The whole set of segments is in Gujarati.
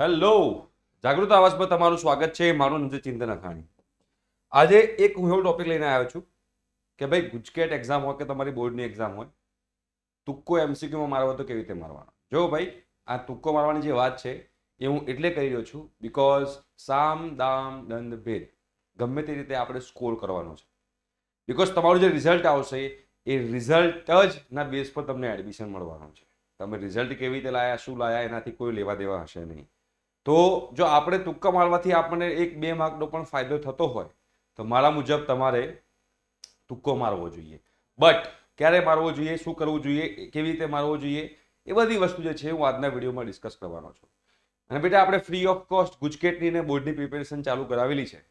હેલો, જાગૃત આવાજમાં તમારું સ્વાગત છે. મારું નામ છે ચિંતન અખાણી. આજે એક હું એવો ટોપિક લઈને આવ્યો છું કે ભાઈ ગુજકેટ એક્ઝામ હોય કે તમારી બોર્ડની એક્ઝામ હોય, તુક્કો એમસીક્યુમાં મારવો તો કેવી રીતે મારવાનો. જો ભાઈ, આ તુક્કો મારવાની જે વાત છે એ હું એટલે કરી રહ્યો છું બીકોઝ સામ દામ દંડ ભેદ ગમે તે રીતે આપણે સ્કોર કરવાનો છે. બીકોઝ તમારું જે રિઝલ્ટ આવશે એ રિઝલ્ટ જ ના બેઝ પર તમને એડમિશન મળવાનું છે. તમે રિઝલ્ટ કેવી રીતે લાયા, શું લાયા, એનાથી કોઈ લેવા દેવા હશે નહીં. તો જો આપણે તુક્કા મારવાથી આપણને 1-2 માર્કનો પણ ફાયદો થતો હોય તો મારા મુજબ તમારે તુક્કો મારવો જોઈએ. બટ ક્યારે મારવો જોઈએ, શું કરવું જોઈએ, કેવી રીતે મારવો જોઈએ, એ બધી વસ્તુ જે છે હું આજના વિડીયોમાં ડિસ્કસ કરવાનો છું. અને બેટા આપણે ફ્રી ઓફ કોસ્ટ ગુજકેટની અને બોર્ડની પ્રિપેરેશન ચાલુ કરાવેલી છે.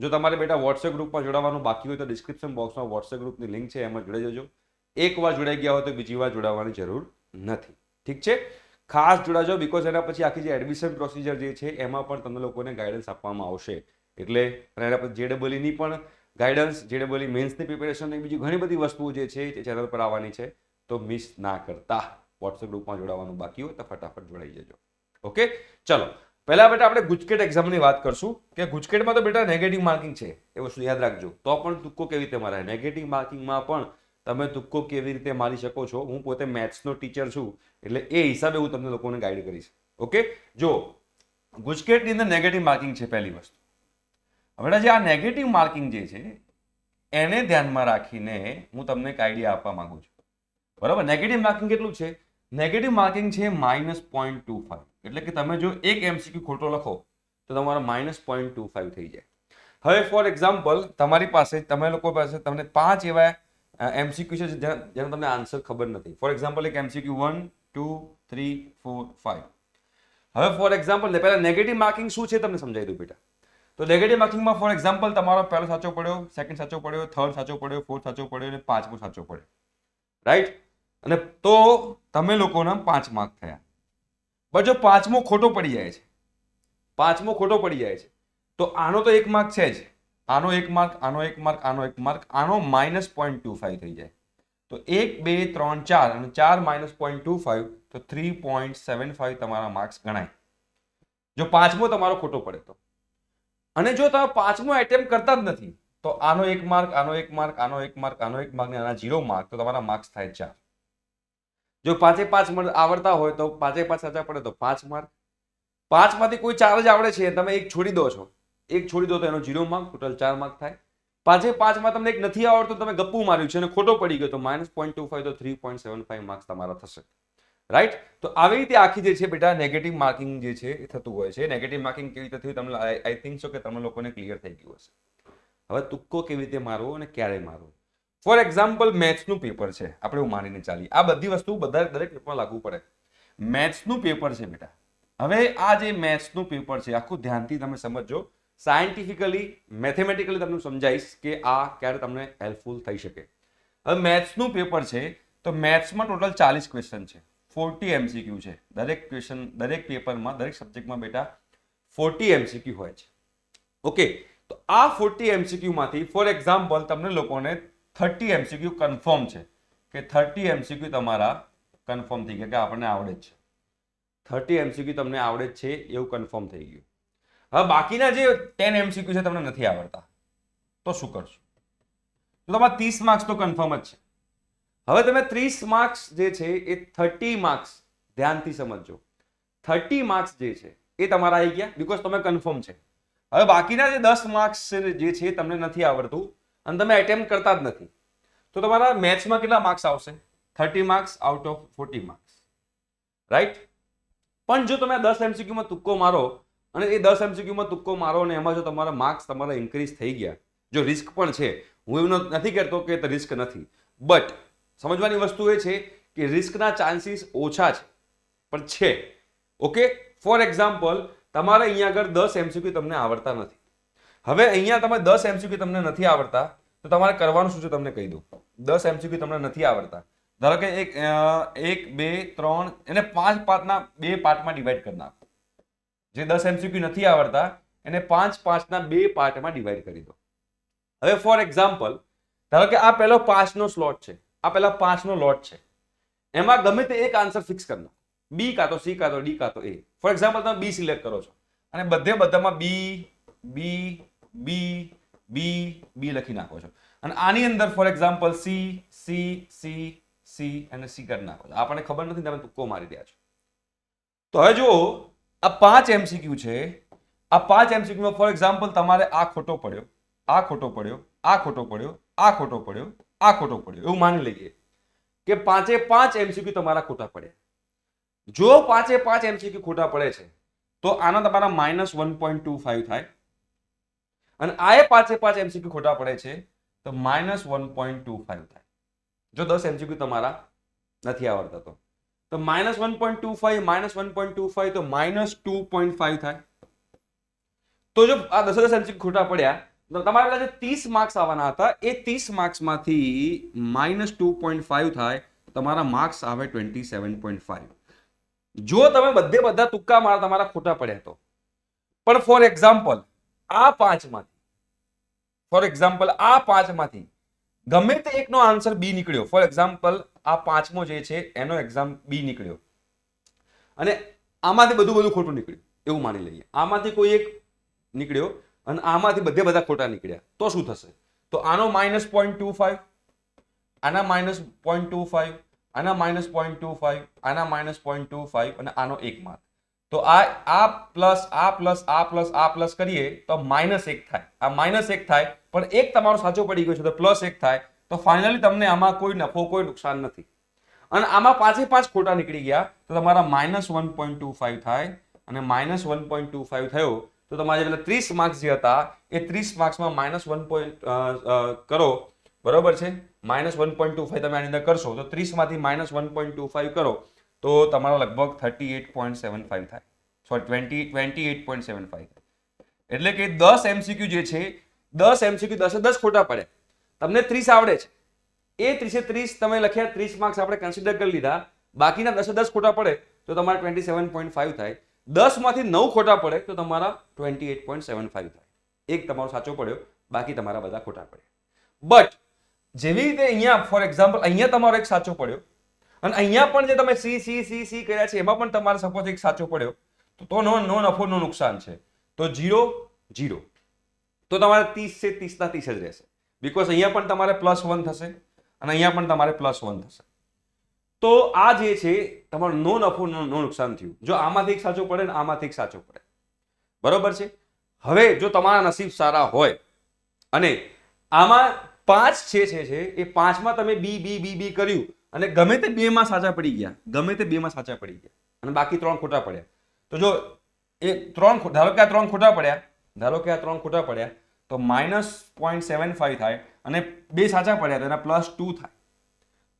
જો તમારે બેટા વોટ્સએપ ગ્રુપમાં જોડાવાનું બાકી હોય તો ડિસ્ક્રિપ્શન બોક્સમાં વોટ્સએપ ગ્રુપની લિંક છે, એમાં જોડાઈ જજો. એકવાર જોડાઈ ગયા હોય તો બીજી વાર જોડાવાની જરૂર નથી. ઠીક છે, ખાસ જોડાજો બીકોઝ એના પછી આખી જે એડમિશન પ્રોસિજર જે છે એમાં પણ તમને લોકોને ગાઈડન્સ આપવામાં આવશે. એટલે એના પછી JEEની પણ ગાઈડન્સ, JEE મેન્સની પ્રિપેરેશન અને બીજી ઘણી બધી વસ્તુઓ જે છે એ ચેનલ પર આવવાની છે. તો મિસ ના કરતા. વોટ્સએપ ગ્રુપમાં જોડાવાનું બાકી હોય તો ફટાફટ જોડાઈ જજો. ઓકે, ચલો પહેલા બેટા આપણે ગુજકેટ એક્ઝામની વાત કરશું કે ગુજકેટમાં તો બેટા નેગેટિવ માર્કિંગ છે, એ વસ્તુ યાદ રાખજો. તો પણ તુક્કો કેવી રીતે મારાય, નેગેટિવ માર્કિંગમાં પણ તમે તુક્કો કેવી રીતે મારી શકો છો. હું પોતે મેથ્સનો ટીચર છું એટલે એ હિસાબે હું તમને લોકોને ગાઈડ કરીશ. ઓકે, જો ગુજકેટની અંદર નેગેટિવ માર્કિંગ છે પહેલી વસ્તુ. હવે જે આ નેગેટિવ માર્કિંગ જે છે એને ધ્યાનમાં રાખીને હું તમને એક આઈડિયા આપવા માંગુ છું. બરાબર, નેગેટિવ માર્કિંગ કેટલું છે? નેગેટિવ માર્કિંગ છે -0.25. એટલે કે તમે જો એક MCQ ખોટો લખો તો તમારો -0.25 થઈ જાય. હવે ફોર એક્ઝામ્પલ તમારી પાસે, તમે લોકો પાસે તમને 5 એવા MCQ છે જેનો તમને આન્સર ખબર નથી. ફોર એક્ઝામ્પલ એક MCQ 1, 2, 3, 4, 5. હવે ફોર એક્ઝામ્પલ પહેલા નેગેટિવ માર્કિંગ શું છે તમને સમજાવી દઉં બેટા. તો નેગેટિવ માર્કિંગમાં ફોર એક્ઝામ્પલ તમારો પહેલો સાચો પડ્યો, સેકન્ડ સાચો પડ્યો, થર્ડ સાચો પડ્યો, ફોર્થ સાચો પડ્યો અને પાંચમો સાચો પડ્યો. રાઈટ? અને તો તમે લોકોના 5 માર્ક થયા. પણ જો પાંચમો ખોટો પડી જાય છે, પાંચમો ખોટો પડી જાય છે તો આનો તો 1 માર્ક છે જ, આનો 1 માર્ક, આનો 1 માર્ક, આનો 1 માર્ક, આનો -0.25 થઈ જાય. તો 1, 2, 3, 4 અને 4 -0.25 તો 3.75 તમારા માર્ક્સ ગણાય. જો પાંચમો તમારો ખોટો પડે તો. અને જો તમે પાંચમો એટેમ્પ્ટ કરતા જ નથી તો આનો 1 માર્ક, આનો 1 માર્ક, આનો 1 માર્ક, આનો 1 માર્ક ને આના 0 માર્ક, તો તમારા માર્ક્સ થાય 4. જો 5 આવડતા હોય તો 5 સાચા પડે તો 5 માર્ક. 5 માંથી કોઈ 4 જ આવડે છે, તમે એક છોડી દો છો, એક છોડી દો તો એનો 0 માર્ક, ટોટલ 4 માર્ક થાય. 5 માં તમને એક નથી આવડતું, તમે ગપ્પુ માર્યું છે અને ખોટો પડી ગયો તો -0.25 તો 3.75 માર્ક્સ તમારા થશે. રાઈટ? તો આવી રીતે આખી જે છે બેટા નેગેટિવ માર્કિંગ જે છે એ થતું હોય છે. નેગેટિવ માર્કિંગ કેવી રીતે થયું તમને આઈ થિંક સો કે તમને લોકોને ક્લિયર થઈ ગયું હશે. હવે તુક્કો કેવી રીતે મારવો અને ક્યારે મારવો. ફોર એક્ઝામ્પલ મેથ્સનું પેપર છે, આપણે એવું માનીને ચાલીએ. આ બધી વસ્તુ દરેક પેપરમાં લાગુ પડે. મેથ્સનું પેપર છે બેટા. હવે આ જે મેથ્સનું પેપર છે આખું ધ્યાનથી તમે સમજો. સાયન્ટિફિકલી, મેથેમેટિકલી તમને સમજાઈશ કે આ ક્યારે તમને હેલ્પફુલ થઈ શકે. હવે મેથ્સનું પેપર છે તો મેથ્સમાં ટોટલ 40 ક્વેશ્ચન છે, 40 MCQ છે. દરેક ક્વેશ્ચન, દરેક પેપરમાં, દરેક સબ્જેક્ટમાં બેટા 40 MCQ હોય છે. ઓકે, તો આ 40 MCQ માંથી ફોર એક્ઝામ્પલ તમને લોકોને 30 MCQ કન્ફર્મ છે કે 30 MCQ તમારા કન્ફર્મ થઈ ગયા કે આપણને આવડે જ છે. 30 MCQ તમને આવડે જ છે એવું કન્ફર્મ થઈ ગયું. હવે બાકીના જે 10 MCQ છે તમને નથી આવડતા તો શું કરશો? તો તમારા 30 માર્ક્સ તો કન્ફર્મ જ છે. હવે તમે 30 માર્ક્સ જે છે એ 30 માર્ક્સ ધ્યાનથી સમજજો. 30 માર્ક્સ જે છે એ તમારા આવી ગયા બીકોઝ તમે કન્ફર્મ છે. હવે બાકીના જે 10 માર્ક્સ જે છે તમને નથી આવડતું અને તમે એટેમ્પ્ટ કરતા જ નથી તો તમારા મેથ્સમાં કેટલા માર્ક્સ આવશે? 30 marks out of 40 marks. Right? પણ જો તમે 10 MCQ માં તુક્કો મારો અને એ 10 MCQ માં તુક્કો મારો અને એમાં જો તમારા માર્ક્સ તમારા ઇન્ક્રીઝ થઈ ગયા, જો રિસ્ક પણ છે, હું એવું નથી કહેતો કે રિસ્ક નથી, બટ સમજવાની વસ્તુ એ છે કે રિસ્કના ચાન્સીસ ઓછા છે પણ છે. ઓકે, ફોર એક્ઝામ્પલ તમારે અહીંયા આગળ 10 MCQ તમને આવડતા નથી. હવે અહીંયા તમે 10 MCQ તમને નથી આવડતા તો તમારે કરવાનું શું છે તમને કહી દઉં. 10 MCQ તમને નથી આવડતા, ધારો કે 1, 2, 3 એને 5 પાર્ટના 2 પાર્ટમાં ડિવાઈડ કરી નાખો. જે 10 MCQ નથી આવડતા એને 5 2 પાર્ટમાં ડિવાઈડ કરી દો. હવે ફોર એક્ઝામ્પલ ધારો કે આ પહેલો 5 નો સ્લોટ છે, આ પહેલા 5 નો લોટ છે, એમાં ગમે તે એક આન્સર ફિક્સ કરી નાખો. B કાં તો C કાં તો D કાં તો A. ફોર એક્ઝામ્પલ તમે બી સિલેક્ટ કરો છો અને બધામાં બી બી બી બી બી લખી નાખો છો અને આની અંદર for example C C C C અને સી કરી નાખો છો. આપણને ખબર નથી, તમે તુક્કો મારી રહ્યા છો. તો હવે જુઓ, આ 5 MCQ છે. આ 5 MCQ માં ફોર એક્ઝામ્પલ તમારે આ ખોટો પડ્યો, આ ખોટો પડ્યો, આ ખોટો પડ્યો, આ ખોટો પડ્યો, આ ખોટો પડ્યો, એવું માની લઈએ કે 5 MCQ તમારા ખોટા પડ્યા. જો 5 MCQ ખોટા પડે છે તો આના તમારા -1.25 થાય અને આ 5 MCQ ખોટા પડે છે તો -1.25 થાય. જો 10 MCQ તમારા નથી આવડતા તો -1.25 -1.25 તો -2.5 થાય. તો જો આ 10 MCQ ખોટા પડ્યા તો તમારા જે 30 માર્ક્સ આવવાના હતા એ 30 માર્ક્સમાંથી -2.5 થાય, તમારા માર્ક્સ આવે 27.5. જો તમે બધા તુક્કા મારા તમારા ખોટા પડ્યા તો પણ ફોર એક્ઝામ્પલ આ 5 માંથી ગમે તે એકનો આન્સર બી નીકળ્યો. ફોર એક્ઝામ્પલ આ 5મો જે છે એનો એક્ઝામ બી નીકળ્યો અને આમાંથી બધું ખોટું નીકળ્યું એવું માની લઈએ. આમાંથી કોઈ એક નીકળ્યો અને આમાંથી બધા ખોટા નીકળ્યા તો શું થશે? તો આનો -0.25, આના -0.25, આના -0.25, આના -0.25 અને આનો 1 માર્ક. તો આ પ્લસ આ પ્લસ આ પ્લસ આ પ્લસ કરીએ તો -1 થાય. આ -1 થાય પણ એક તમારો સાચો પડી ગયો છે તો +1 થાય. તો ફાઇનલી તમને આમાં કોઈ નફો કોઈ નુકસાન નથી અને આમાં 5 ખોટા નીકળી ગયા તો તમારા -1.25 થાય અને -1.25 થયો તો તમારે પેલા 30 માર્ક્સ જે હતા એ 30 માર્ક્સમાં -1 કરો, બરોબર છે? -1.25 તમે આની અંદર કરશો તો 30 માંથી -1.25 કરો તો તમારો લગભગ 38.75 થાય. સોરી 28.75 થાય. એટલે કે 10 MCQ જે છે 10 MCQ 10 ખોટા પડે, તમને 30 આવડે છે, એ 30 તમે લખ્યા 30 માર્ક્સ આપણે કન્સિડર કરી લીધા, બાકીના 10 ખોટા પડે તો તમારા 27.5 થાય. 10 માંથી 9 ખોટા પડે તો તમારા 28.75 થાય. એક તમારો સાચો પડ્યો, બાકી તમારા બધા ખોટા પડ્યા. બટ જેવી રીતે અહીંયા ફોર એક્ઝામ્પલ અહીંયા તમારો એક સાચો પડ્યો અને અહીંયા પણ જે તમે સી સી સી સી કર્યા છે એમાં પણ તમારે સપોઝ એક સાચો પડ્યો તો નો નફો નો નુકસાન છે. તો 0 0 તો તમારે 30 છે 30 ના 30 જ રહેશે, બીકોઝ અહીંયા પણ તમારે +1 થશે અને અહીંયા પણ તમારે +1 થશે. તો આ જે છે તમારું નો નફો નો નુકસાન થયું. જો આમાંથી એક સાચો પડે ને આમાંથી એક સાચો પડે, બરોબર છે? હવે જો તમારા નસીબ સારા હોય અને આમાં 5 છે એ 5માં તમે બી બી બી બી કર્યું અને ગમે તે 2માં સાચા પડી ગયા, અને બાકી 3 ખોટા પડ્યા. તો જો એ 3 ધારો કે આ 3 ખોટા પડ્યા તો -0.75 થાય અને 2 સાચા પડ્યા તો એના +2 થાય.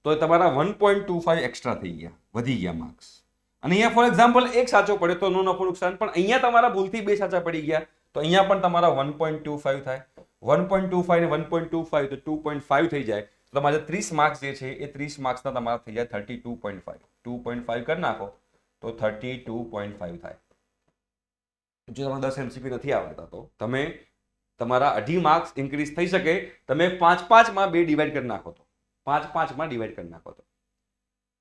તો તમારા 1.25 એક્સ્ટ્રા થઈ ગયા, વધી ગયા માર્ક્સ. અને અહીંયા ફોર એક્ઝામ્પલ એક સાચો પડે તો નો નફો નુકસાન, પણ અહીંયા તમારા ભૂલથી 2 સાચા પડી ગયા તો અહીંયા પણ તમારા 1.25 થાય. 1.25 ને 1.25 તો 2.5 થઈ જાય. તો તમારા 30 માર્ક્સ જે છે એ 30 માર્ક્સના તમારા થઈ જાય 32.5. 2.5 કરી નાખો તો 32.5 થાય. જો તમારે 10 MCQ નથી આવડતા તો તમે તમારા 2.5 માર્ક્સ ઇન્ક્રીઝ થઈ શકે. તમે 5 માં 2 ડિવાઈડ કરી નાખો તો 5 માં ડિવાઈડ કરી નાખો તો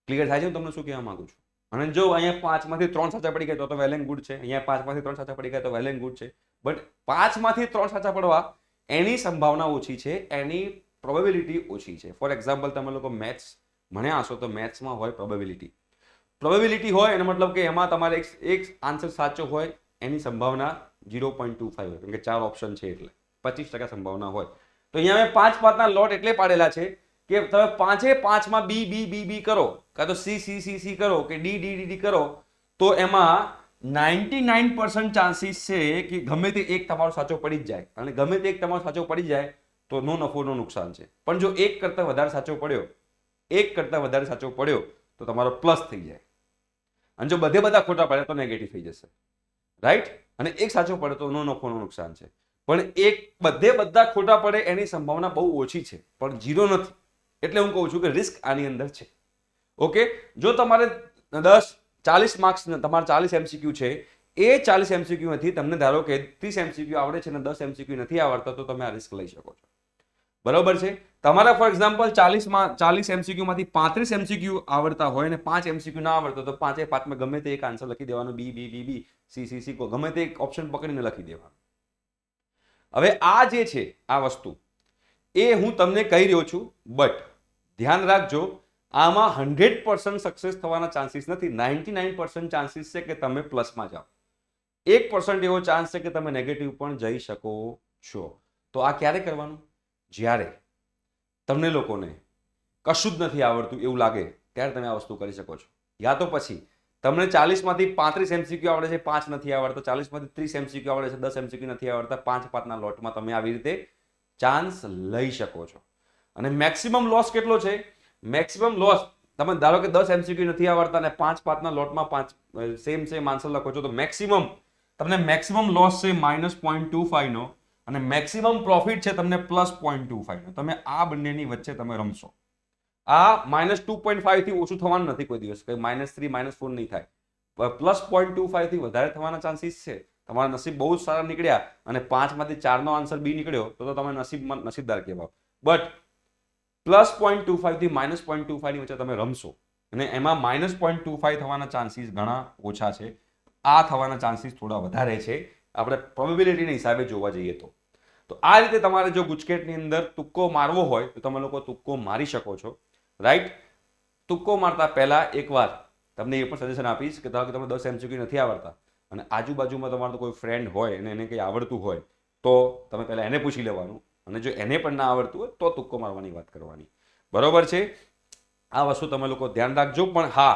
ક્લિયર થાય છે? હું તમને શું કહેવા માંગુ છું. અને જો અહીંયા 5 માંથી 3 સાચા પડી ગયા તો વેલ એન્ડ ગુડ છે. અહીંયા 5 માંથી 3 સાચા પડી ગયા તો વેલ એન્ડ ગુડ છે. બટ 5 માંથી 3 સાચા પડવા એની સંભાવના ઓછી છે, એની પ્રોબેબિલિટી ઓછી છે. ફોર એક્ઝામ્પલ તમે લોકો મેથ્સ ભણ્યા હશો તો મેથ્સમાં હોય પ્રોબેબિલિટી હોય એનો મતલબ કે એમાં તમારે એક આન્સર સાચો હોય એની સંભાવના 0.25 હોય, કેમ કે 4 ઓપ્શન છે એટલે 25% સંભાવના હોય. તો અહીંયા મેં 5 લોટ એટલે પાડેલા છે કે તમે 5માં બી બી બી બી કરો, કાં તો સી સી સી સી કરો કે ડી ડી ડી કરો તો એમાં 99% ચાન્સીસ છે કે ગમે તે એક તમારો સાચો પડી જ જાય. અને ગમે તે એક તમારો સાચો પડી જાય તો નો નફો નો નુકસાન છે. પણ જો એક કરતા વધારે સાચો પડ્યો તો તમારો પ્લસ થઈ જાય. અને જો બધા ખોટા પડે તો નેગેટિવ થઈ જશે, રાઈટ? અને એક સાચો પડે તો નો નફો નો નુકસાન છે. પણ એક બધા ખોટા પડે એની સંભાવના બહુ ઓછી છે, પણ 0 નથી. એટલે હું કહું છું કે રિસ્ક આની અંદર છે. ઓકે, જો તમારે 40 માર્ક્સ તમારા 40 MCQ છે, એ 40 MCQ માંથી તમને ધારો કે 30 MCQ આવડે છે અને 10 MCQ નથી આવડતા તો તમે આ રિસ્ક લઈ શકો છો. બરોબર છે. તમારા ફોર એક્ઝામ્પલ 40 MCQ માંથી 35 MCQ આવડતા હોય અને 5 MCQ ના આવડતો તો 5 ગમે તે એક આન્સર લખી દેવાનો, બી બી બી બી સી સી સી ગમે તે એક ઓપ્શન પકડીને લખી દેવાનો. હવે આ જે છે આ વસ્તુ એ હું તમને કહી રહ્યો છું, બટ ધ્યાન રાખજો આમાં 100% સક્સેસ થવાના ચાન્સીસ નથી. 99% ચાન્સીસ છે કે તમે પ્લસમાં જાઓ. 1% એવો ચાન્સ છે કે તમે નેગેટિવ પણ જઈ શકો છો. તો આ ક્યારે કરવાનું? જ્યારે તમને લોકોને કશું જ નથી આવડતું એવું લાગે ત્યારે તમે આ વસ્તુ કરી શકો છો. યા તો પછી તમને 40 માંથી 35 MCQ આવડે છે, 5 નથી આવડતા, 40 માંથી 30 MCQ આવડે છે, 10 MCQ નથી આવડતા, 5 લોટમાં તમે આવી રીતે ચાન્સ લઈ શકો છો. અને મેક્સિમમ લોસ કેટલો છે? મેક્સિમમ લોસ તમે ધારો કે 10 MCQ નથી આવડતા અને 5 લોટમાં 5 સેમ આન્સર લખો છો તો મેક્સિમમ લોસ છે -0.25 નો અને મેક્સિમમ પ્રોફિટ છે તમને +0.25 નો. તમે આ બંનેની વચ્ચે તમે રમશો. આ -2.5 થી ઓછું થવાનું નથી કોઈ દિવસ, કંઈ -3 -4 નહીં થાય. +0.25 થી વધારે થવાના ચાન્સીસ છે. તમારા નસીબ બહુ જ સારા નીકળ્યા અને 5 માંથી 4 નો આન્સર બી નીકળ્યો તો તમે નસીબદાર કહેવાઓ. બટ +0.25 થી -0.25 ની વચ્ચે તમે રમશો અને એમાં -0.25 થવાના ચાન્સીસ ઘણા ઓછા છે. આ થવાના ચાન્સીસ થોડા વધારે છે આપણે પ્રોબેબિલિટીના હિસાબે જોવા જઈએ તો. તો આ રીતે તમારે જો ગુજકેટની અંદર તુક્કો મારવો હોય તો તમે લોકો તુક્કો મારી શકો છો, રાઈટ. તુક્કો મારતા પહેલા એકવાર તમને એ પણ સજેશન આપીશ કે ધારો કે તમે 10 MCQ નથી આવડતા અને આજુબાજુમાં તમારો કોઈ ફ્રેન્ડ હોય અને એને કંઈ આવડતું હોય તો તમે પહેલા એને પૂછી લેવાનું અને જો એને પણ ના આવડતું હોય તો તુક્કો મારવાની વાત કરવાની. બરોબર છે. આ વસ્તુ તમે લોકો ધ્યાન રાખજો. પણ હા,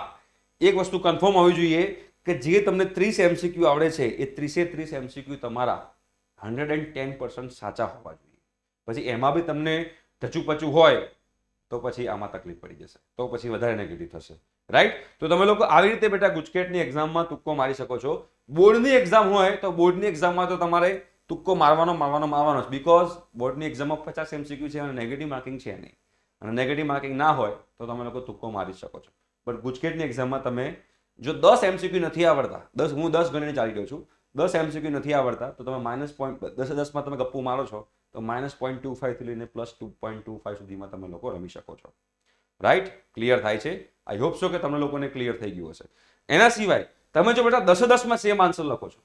એક વસ્તુ કન્ફર્મ હોવી જોઈએ કે જે તમને 30 MCQ આવડે છે એ 30 MCQ તમારા 110% સાચા હોવા જોઈએ. પછી એમાં બી તમને ઢચુપચું હોય તો પછી આમાં તકલીફ પડી જશે, તો પછી વધારે નેગેટિવ થશે, રાઈટ. તો તમે લોકો આવી રીતે બેટા ગુજકેટની એક્ઝામમાં તુક્કો મારી શકો છો. બોર્ડની એક્ઝામ હોય તો બોર્ડની એક્ઝામમાં તો તમારે તુક્કો મારવાનો જ, બીકોઝ બોર્ડની એક્ઝામમાં 50 MCQ છે અને નેગેટિવ માર્કિંગ છે નહીં. અને નેગેટિવ માર્કિંગ ના હોય તો તમે લોકો તુક્કો મારી શકો છો. બટ ગુજકેટની એક્ઝામમાં તમે જો 10 MCQ નથી આવડતા, 10 ગણીને ચાલી રહ્યો છું, 10 MCQ નથી આવડતા તો તમે -10 તમે ગપ્પુ મારો છો તો -0.25 થી લઈને +2.25 સુધીમાં તમે લોકો રમી શકો છો, રાઈટ. ક્લિયર થાય છે? આઈ હોપ સો કે તમને લોકોને ક્લિયર થઈ ગયું હશે. એના સિવાય તમે જો બેટા 10 સેમ આન્સર લખો છો,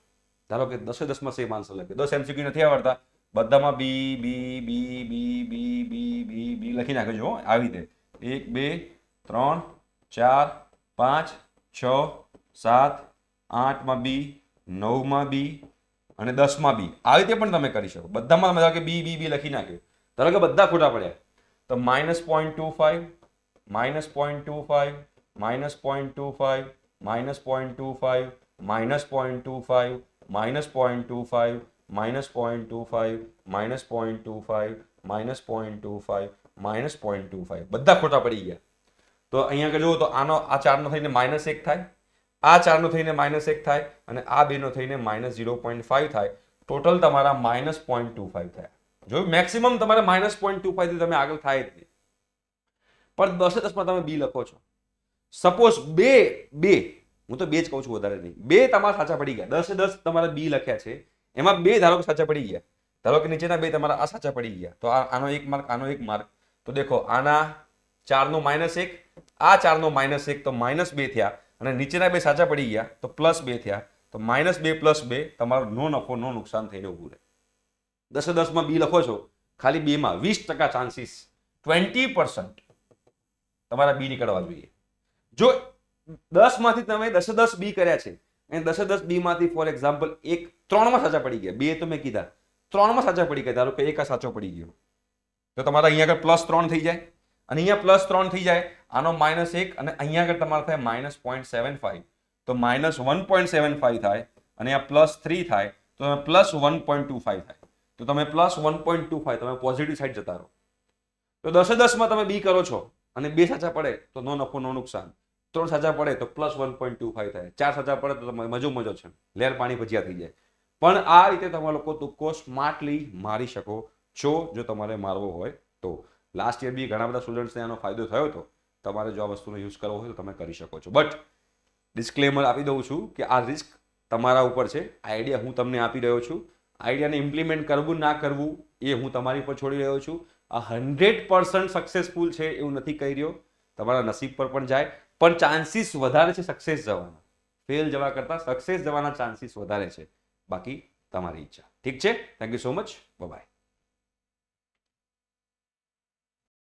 ધારો કે 10 સેમ આન્સર લખે, 10 MCQ નથી આવડતા, બધામાં બી બી બી બી બી બી બી બી લખી નાખજો આવી રીતે 1 2 3 4 5 6 7 8માં બી, 9માં બી અને 10માં બી. આવી રીતે પણ તમે કરી શકો. બધામાં તમે ધારો કે બી બી બી લખી નાખ્યું, ધારો કે બધા ખોટા પડ્યા તો -0.25 -0.25 -0.25 -0.25 -0.25 -0.25 -0.25 -0.25 -0.25 બધા ખોટા પડી ગયા. તો અહીંયા આગળ જુઓ તો આનો આ 4 નો થઈને -1 થાય, આ 4 નો થઈને -1 થાય અને આ 2 નો થઈને -0.5 થાય. ટોટલ તમારા -0.25 થયા. જો મેક્સિમમ તમારે -0.25 થી તમે આગળ થાય જ નહીં. પણ 10 માં તમે બી લખો છો, સપોઝ બે હું તો બે જ કહું છું, વધારે નહીં, બે તમારા સાચા પડી ગયા. 10 તમારા બી લખ્યા છે, એમાં બે ધારો કે સાચા પડી ગયા, ધારો કે નીચેના બે તમારા આ સાચા પડી ગયા તો આનો 1 માર્ક, આનો 1 માર્ક. તો દેખો આના 4 નો -1, આ 4 નો -1 તો -2 થયા અને નીચેના બે સાચા પડી ગયા તો +2 થયા. તો -2 + 2 તમારો નો નફો નો નુકસાન થઈને ઉભું રહે. 10 માં બી લખો છો, ખાલી 2 માં 20% ચાન્સીસ, 20% તમારા બી નીકળવા જોઈએ. જો 10 માંથી તમે 10 બી કર્યા છે અને 10 બી માંથી ફોર એક્ઝામ્પલ 3 માં સાચા પડી ગયા, 2 તો મેં કીધા, 3 માં સાચા પડી ગયા, ધારો કે 1 સાચો પડી ગયો તો તમારા અહીંયા આગળ +3 થઈ જાય અને અહીંયા +3 થઈ જાય, આનો -1 અને અહીંયા આગળ તમારે થાય -0.75 તો -1.75 થાય અને આ +3 થાય તો તમે +1.25 થાય તો તમે +1.25 તમે પોઝિટિવ સાઈડ જતા રહો. તો 10 માં તમે બી કરો છો અને 2 સાચા પડે તો નો નફો નો નુકસાન, 3 સાચા પડે તો +1.25 થાય, 4 સાચા પડે તો તમે મજો છે, લેર પાણી ભજીયા થઈ જાય. પણ આ રીતે તમે લોકો તુક્કો સ્માર્ટલી મારી શકો છો જો તમારે મારવો હોય તો. લાસ્ટ યર બી ઘણા બધા સ્ટુડન્ટ્સને આનો ફાયદો થયો હતો. તમારે જો આ વસ્તુનો યુઝ કરવો હોય તો તમે કરી શકો છો. બટ ડિસ્ક્લેમર આપી દઉં છું કે આ રિસ્ક તમારા ઉપર છે. આઈડિયા હું તમને આપી રહ્યો છું, આઈડિયાને ઇમ્પ્લિમેન્ટ કરવું ના કરવું એ હું તમારી પર છોડી રહ્યો છું. આ 100% સક્સેસફુલ છે એવું નથી કહી રહ્યો, તમારા નસીબ પર પણ જાય, પણ ચાન્સીસ વધારે છે સક્સેસ જવાના. ફેલ જવા કરતાં સક્સેસ જવાના ચાન્સીસ વધારે છે. બાકી તમારી ઈચ્છા. ઠીક છે, thank you so much, by.